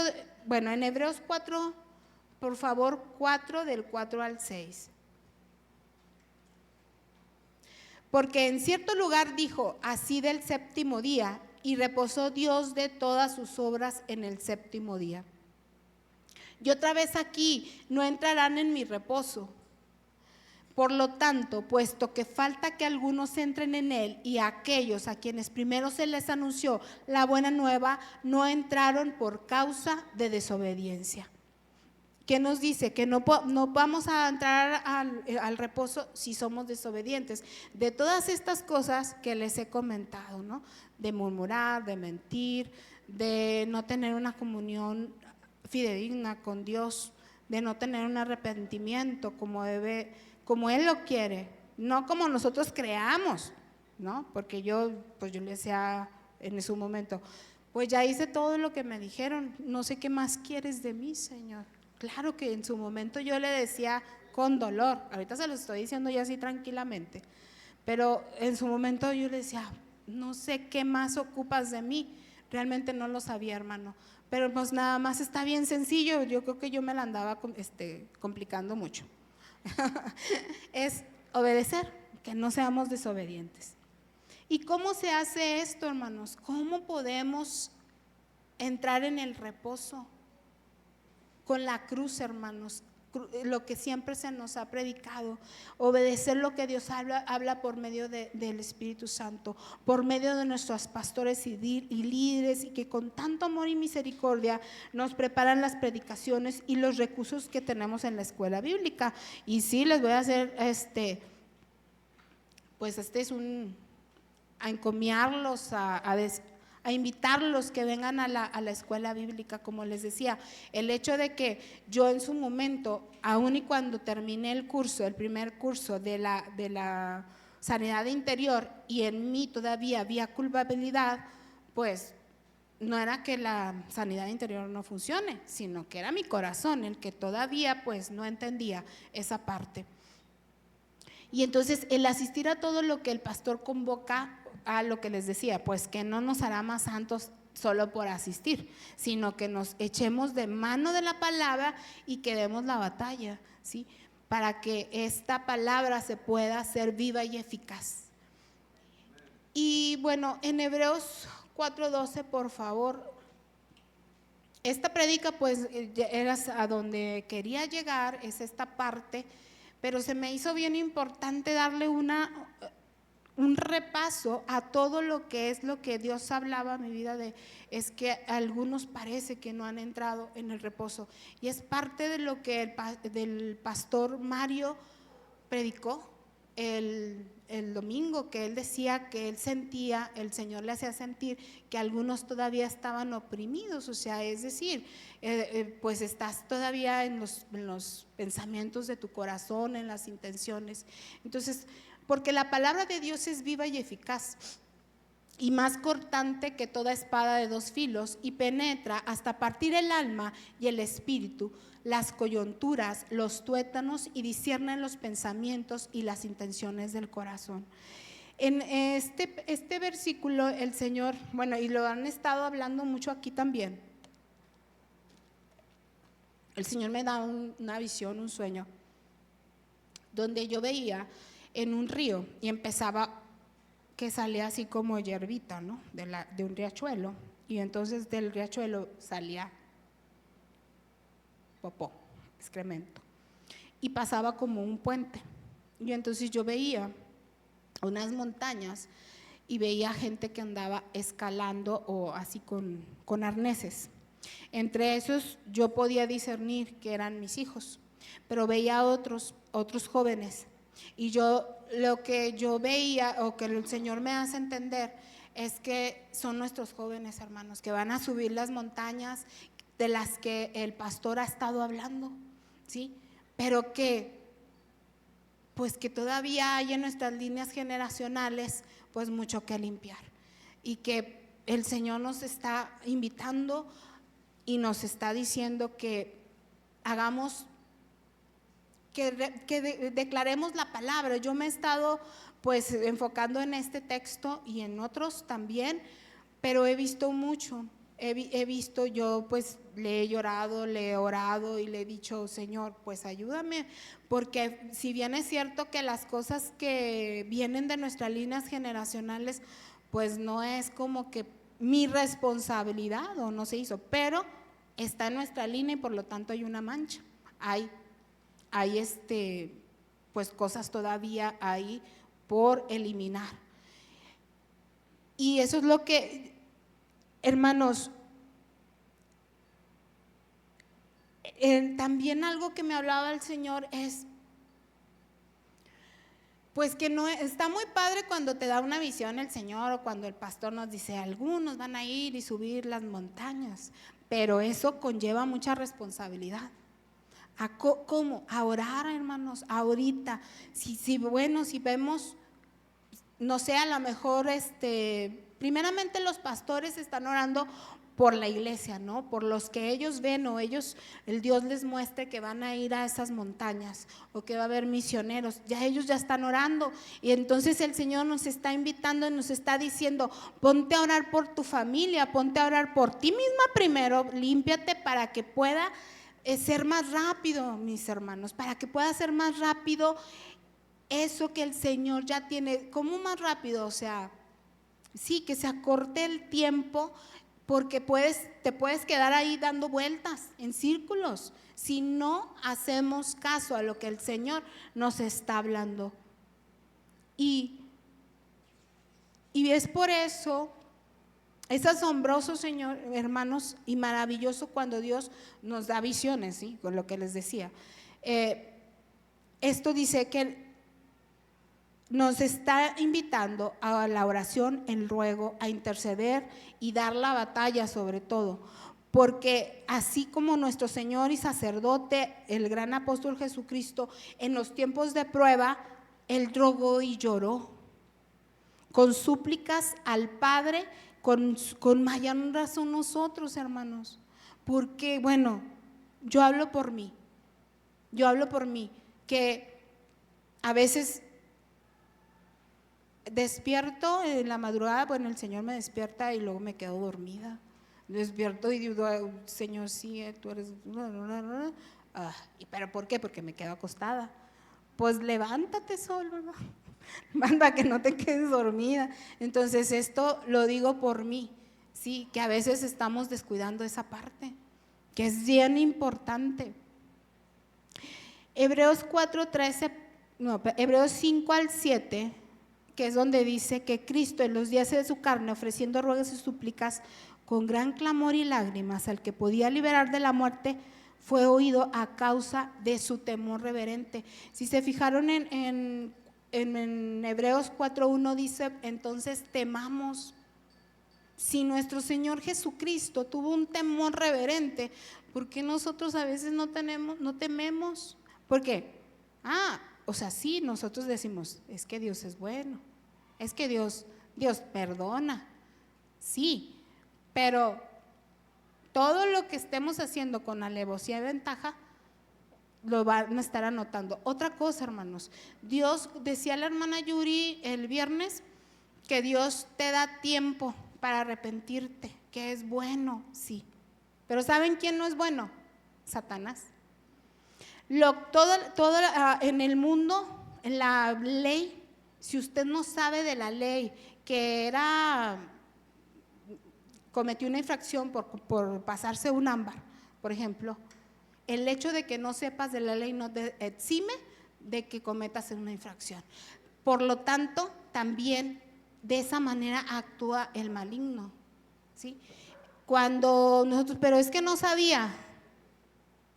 en Hebreos 4, por favor, 4 del 4 al 6. Porque en cierto lugar dijo, así del séptimo día, y reposó Dios de todas sus obras en el séptimo día. Y otra vez aquí, no entrarán en mi reposo. Por lo tanto, puesto que falta que algunos entren en él, y aquellos a quienes primero se les anunció la buena nueva, no entraron por causa de desobediencia. ¿Qué nos dice? Que no vamos a entrar al reposo si somos desobedientes. De todas estas cosas que les he comentado, ¿no? De murmurar, de mentir, de no tener una comunión fidedigna con Dios, de no tener un arrepentimiento como Él lo quiere, no como nosotros creamos, ¿no? Porque yo le decía en su momento, pues ya hice todo lo que me dijeron, no sé qué más quieres de mí, Señor. Claro que en su momento yo le decía con dolor, ahorita se lo estoy diciendo ya así tranquilamente, pero en su momento yo le decía, no sé qué más ocupas de mí. Realmente no lo sabía, hermano, pero pues nada más está bien sencillo. Yo creo que yo me la andaba complicando mucho. Es obedecer, que no seamos desobedientes. ¿Y cómo se hace esto, hermanos? ¿Cómo podemos entrar en el reposo? Con la cruz, hermanos, lo que siempre se nos ha predicado, obedecer lo que Dios habla por medio del Espíritu Santo, por medio de nuestros pastores y líderes, y que con tanto amor y misericordia nos preparan las predicaciones y los recursos que tenemos en la escuela bíblica. Y sí, les voy a hacer pues es a encomiarlos, a invitarlos que vengan a la escuela bíblica. Como les decía, el hecho de que yo en su momento, aun y cuando terminé el primer curso de la sanidad interior, y en mí todavía había culpabilidad, pues no era que la sanidad interior no funcione, sino que era mi corazón el que todavía pues no entendía esa parte. Y entonces el asistir a todo lo que el pastor convoca, a lo que les decía, pues que no nos hará más santos solo por asistir, sino que nos echemos de mano de la palabra y que demos la batalla, ¿sí? Para que esta palabra se pueda hacer viva y eficaz. Y bueno, en Hebreos 4:12, por favor. Esta prédica pues era a donde quería llegar, es esta parte, pero se me hizo bien importante darle un repaso a todo lo que es lo que Dios hablaba a mi vida es que a algunos parece que no han entrado en el reposo, y es parte de lo que del pastor Mario predicó el domingo, que él decía que él sentía, el Señor le hacía sentir que algunos todavía estaban oprimidos, o sea, es decir, pues estás todavía en los pensamientos de tu corazón, en las intenciones. Entonces, porque la palabra de Dios es viva y eficaz, y más cortante que toda espada de dos filos, y penetra hasta partir el alma y el espíritu, las coyunturas, los tuétanos, y discierne los pensamientos y las intenciones del corazón. En este versículo el Señor, bueno, y lo han estado hablando mucho aquí también, el Señor me da una visión, un sueño, donde yo veía en un río y empezaba que salía así como hierbita, ¿no? De un riachuelo, y entonces del riachuelo salía popó, excremento, y pasaba como un puente, y entonces yo veía unas montañas y veía gente que andaba escalando o así con arneses. Entre esos yo podía discernir que eran mis hijos, pero veía otros jóvenes, y lo que yo veía, o que el Señor me hace entender, es que son nuestros jóvenes, hermanos, que van a subir las montañas de las que el pastor ha estado hablando, ¿sí? Pero que pues que todavía hay en nuestras líneas generacionales pues mucho que limpiar, y que el Señor nos está invitando y nos está diciendo que hagamos, que declaremos la palabra. Yo me he estado pues enfocando en este texto y en otros también, pero he visto mucho, he visto, yo pues le he llorado, le he orado y le he dicho, Señor, pues ayúdame, porque si bien es cierto que las cosas que vienen de nuestras líneas generacionales, pues no es como que mi responsabilidad o no se hizo, pero está en nuestra línea y por lo tanto hay una mancha, hay pues cosas todavía ahí por eliminar. Y eso es lo que, hermanos, también algo que me hablaba el Señor es, pues que no está muy padre cuando te da una visión el Señor, o cuando el pastor nos dice, algunos van a ir y subir las montañas, pero eso conlleva mucha responsabilidad. ¿Cómo? A orar, hermanos, ahorita. Si vemos, no sé, a lo mejor primeramente los pastores están orando por la iglesia, ¿no? Por los que ellos ven o el Dios les muestre que van a ir a esas montañas o que va a haber misioneros. Ya ellos ya están orando y entonces el Señor nos está invitando y nos está diciendo: ponte a orar por tu familia, ponte a orar por ti misma primero, límpiate para que pueda ser más rápido, mis hermanos, para que pueda ser más rápido eso que el Señor ya tiene. ¿Cómo más rápido? O sea, sí, que se acorte el tiempo, porque te puedes quedar ahí dando vueltas en círculos si no hacemos caso a lo que el Señor nos está hablando. Y es por eso, es asombroso, Señor, hermanos, y maravilloso cuando Dios nos da visiones, ¿sí? Con lo que les decía. Esto dice que nos está invitando a la oración, el ruego, a interceder y dar la batalla sobre todo, porque así como nuestro Señor y sacerdote, el gran apóstol Jesucristo, en los tiempos de prueba, Él rogó y lloró con súplicas al Padre, con mayor razón nosotros, hermanos, porque bueno, yo hablo por mí, que a veces despierto en la madrugada, bueno, el Señor me despierta y luego me quedo dormida. Despierto y digo: Señor, sí, tú eres… ¿pero por qué? Porque me quedo acostada. Pues levántate solo, ¿no? Manda que no te quedes dormida. Entonces esto lo digo por mí, sí, que a veces estamos descuidando esa parte, que es bien importante. Hebreos 5 al 7, que es donde dice que Cristo en los días de su carne, ofreciendo ruegos y súplicas con gran clamor y lágrimas al que podía liberar de la muerte, fue oído a causa de su temor reverente. Si se fijaron en Hebreos 4:1 dice: entonces temamos. Si nuestro Señor Jesucristo tuvo un temor reverente, ¿por qué nosotros a veces no tememos? ¿Por qué? O sea, sí, nosotros decimos: es que Dios es bueno, es que Dios perdona, sí, pero todo lo que estemos haciendo con alevosía y ventaja lo van a estar anotando. Otra cosa, hermanos, Dios, decía la hermana Yuri el viernes, que Dios te da tiempo para arrepentirte, que es bueno, sí, pero ¿saben quién no es bueno? Satanás. Todo en el mundo, en la ley, si usted no sabe de la ley, que cometió una infracción por pasarse un ámbar, por ejemplo, el hecho de que no sepas de la ley no te exime de que cometas una infracción. Por lo tanto, también de esa manera actúa el maligno, ¿sí? Cuando nosotros, pero es que no sabía,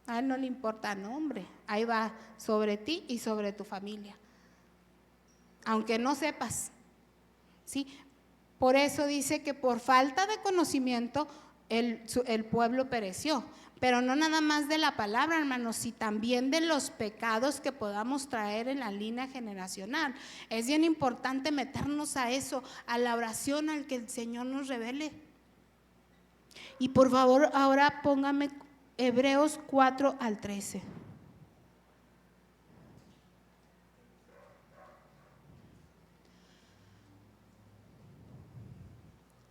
a él no le importa, no, hombre, ahí va sobre ti y sobre tu familia, aunque no sepas, ¿sí? Por eso dice que por falta de conocimiento el pueblo pereció, pero no nada más de la palabra, hermanos, sino también de los pecados que podamos traer en la línea generacional. Es bien importante meternos a eso, a la oración, al que el Señor nos revele. Y por favor, ahora póngame Hebreos 4 al 13.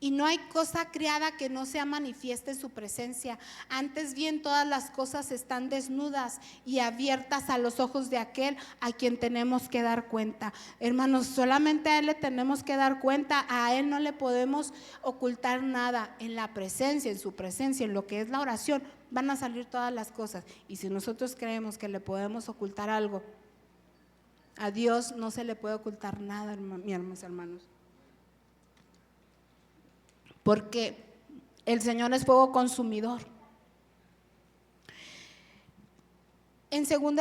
Y no hay cosa criada que no sea manifiesta en su presencia. Antes bien, todas las cosas están desnudas y abiertas a los ojos de aquel a quien tenemos que dar cuenta. Hermanos, solamente a Él le tenemos que dar cuenta. A Él no le podemos ocultar nada. En la presencia, en su presencia, en lo que es la oración, van a salir todas las cosas. Y si nosotros creemos que le podemos ocultar algo, a Dios no se le puede ocultar nada, mis hermanos. Porque el Señor es fuego consumidor. En 2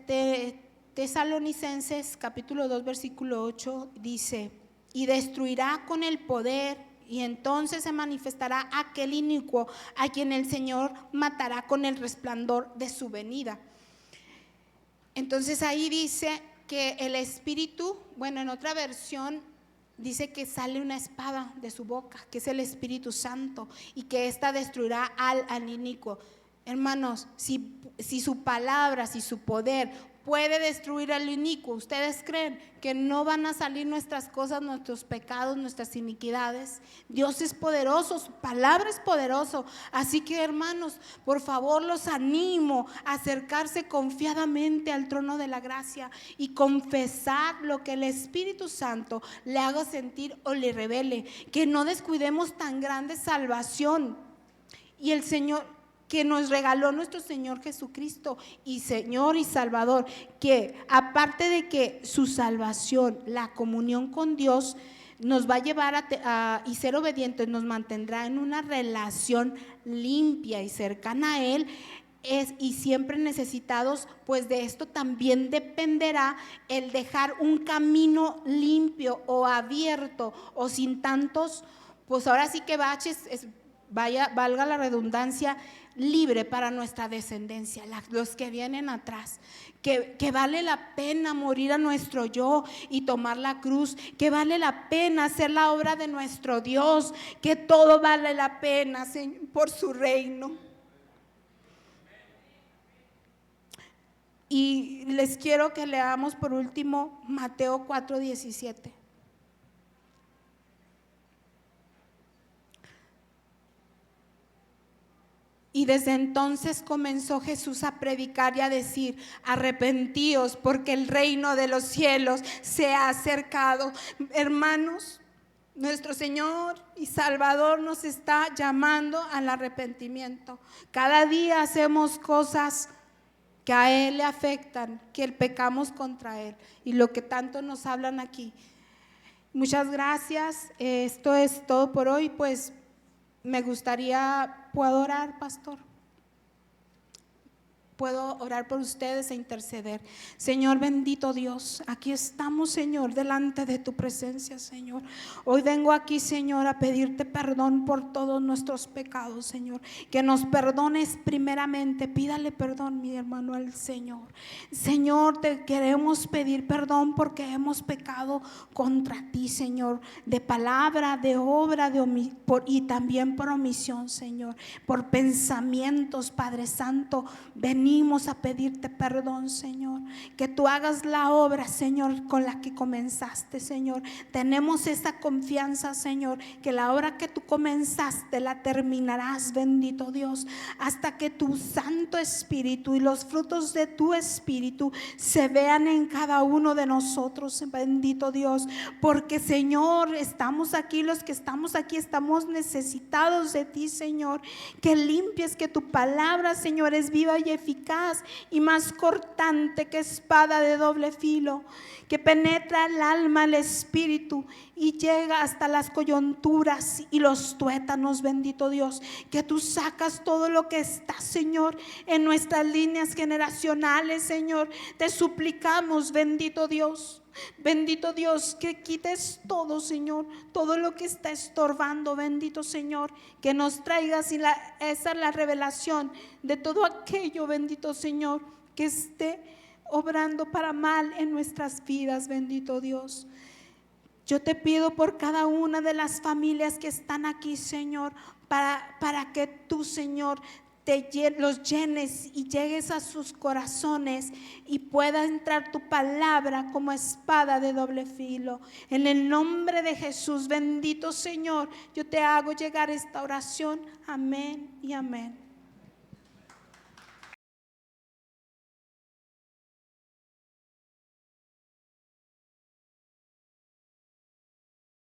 de Tesalonicenses capítulo 2 versículo 8 dice: y destruirá con el poder, y entonces se manifestará aquel inicuo a quien el Señor matará con el resplandor de su venida. Entonces ahí dice que el Espíritu, bueno, en otra versión dice que sale una espada de su boca, que es el Espíritu Santo, y que ésta destruirá al inicuo. Hermanos, si su palabra, si su poder puede destruir al inicuo, ¿ustedes creen que no van a salir nuestras cosas, nuestros pecados, nuestras iniquidades? Dios es poderoso, su palabra es poderoso. Así que, hermanos, por favor, los animo a acercarse confiadamente al trono de la gracia y confesar lo que el Espíritu Santo le haga sentir o le revele. Que no descuidemos tan grande salvación y el Señor que nos regaló nuestro Señor Jesucristo, y Señor y Salvador, que aparte de que su salvación, la comunión con Dios, nos va a llevar y ser obedientes, nos mantendrá en una relación limpia y cercana a Él, y siempre necesitados, pues de esto también dependerá el dejar un camino limpio o abierto o sin tantos, pues ahora sí que baches, valga la redundancia, libre para nuestra descendencia, los que vienen atrás, que vale la pena morir a nuestro yo y tomar la cruz, que vale la pena hacer la obra de nuestro Dios, que todo vale la pena, Señor, por su reino. Y les quiero que leamos por último Mateo 4:17. Y desde entonces comenzó Jesús a predicar y a decir: arrepentíos, porque el reino de los cielos se ha acercado. Hermanos, nuestro Señor y Salvador nos está llamando al arrepentimiento. Cada día hacemos cosas que a Él le afectan, que pecamos contra Él, y lo que tanto nos hablan aquí. Muchas gracias. Esto es todo por hoy. Pues me gustaría, ¿puedo orar, pastor? Puedo orar por ustedes e interceder. Señor bendito Dios, aquí estamos, Señor, delante de tu presencia, Señor. Hoy vengo aquí, Señor, a pedirte perdón por todos nuestros pecados, Señor. Que nos perdones primeramente. Pídale perdón, mi hermano, al Señor. Señor, te queremos pedir perdón porque hemos pecado contra ti, Señor, de palabra, de obra, y también por omisión, Señor, por pensamientos, Padre Santo. Venimos a pedirte perdón, Señor, que tú hagas la obra, Señor, con la que comenzaste, Señor. Tenemos esa confianza, Señor, que la obra que tú comenzaste la terminarás, bendito Dios, hasta que tu Santo Espíritu y los frutos de tu Espíritu se vean en cada uno de nosotros, bendito Dios, porque, Señor, estamos aquí, los que estamos aquí estamos necesitados de ti, Señor, que limpies, que tu palabra, Señor, es viva y eficaz y más cortante que espada de doble filo, que penetra el alma, el espíritu y llega hasta las coyunturas y los tuétanos, bendito Dios, que tú sacas todo lo que está, Señor, en nuestras líneas generacionales, Señor. Te suplicamos, bendito Dios, que quites todo, Señor, todo lo que está estorbando, bendito Señor, que nos traigas, y esa es la revelación de todo aquello, bendito Señor, que esté obrando para mal en nuestras vidas, bendito Dios. Yo te pido por cada una de las familias que están aquí, Señor, para que tú, Señor, los llenes y llegues a sus corazones y pueda entrar tu palabra como espada de doble filo. En el nombre de Jesús, bendito Señor, yo te hago llegar esta oración. Amén y amén.